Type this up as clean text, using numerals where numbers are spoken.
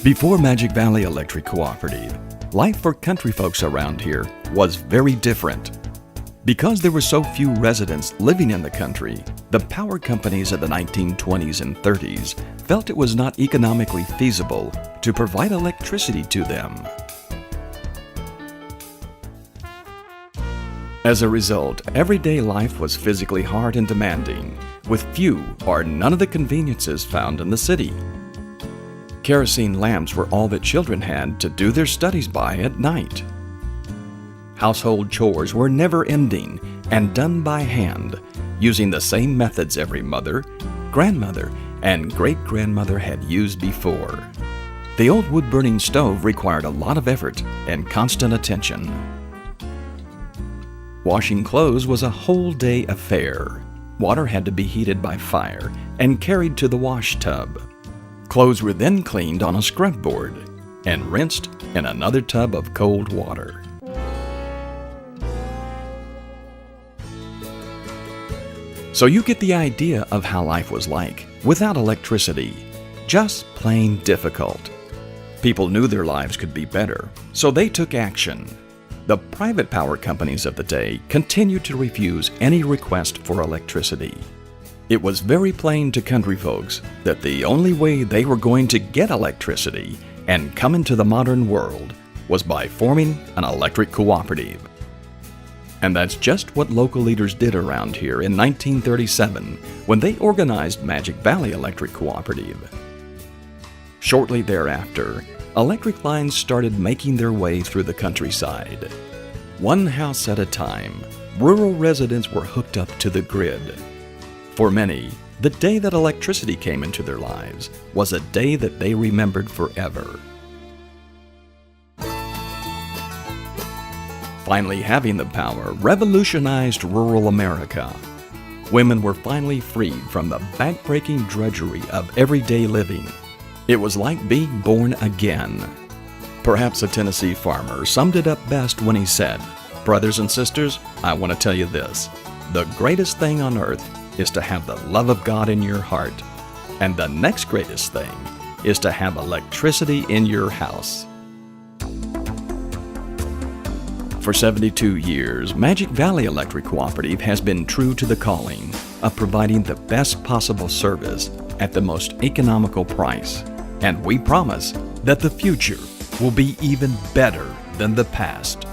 Before Magic Valley Electric Cooperative, life for country folks around here was very different. Because there were so few residents living in the country, the power companies of the 1920s and 30s felt it was not economically feasible to provide electricity to them. As a result, everyday life was physically hard and demanding, with few or none of the conveniences found in the city. Kerosene lamps were all that children had to do their studies by at night. Household chores were never-ending and done by hand, using the same methods every mother, grandmother, and great-grandmother had used before. The old wood-burning stove required a lot of effort and constant attention. Washing clothes was a whole-day affair. Water had to be heated by fire and carried to the wash tub. Clothes were then cleaned on a scrub board and rinsed in another tub of cold water. So you get the idea of how life was like without electricity, just plain difficult. People knew their lives could be better, so they took action. The private power companies of the day continued to refuse any request for electricity. It was very plain to country folks that the only way they were going to get electricity and come into the modern world was by forming an electric cooperative. And that's just what local leaders did around here in 1937 when they organized Magic Valley Electric Cooperative. Shortly thereafter, electric lines started making their way through the countryside. One house at a time, rural residents were hooked up to the grid. For many, the day that electricity came into their lives was a day that they remembered forever. Finally having the power revolutionized rural America. Women were finally freed from the backbreaking drudgery of everyday living. It was like being born again. Perhaps a Tennessee farmer summed it up best when he said, "Brothers and sisters, I want to tell you this. The greatest thing on earth is to have the love of God in your heart. And the next greatest thing is to have electricity in your house." For 72 years, Magic Valley Electric Cooperative has been true to the calling of providing the best possible service at the most economical price. And we promise that the future will be even better than the past.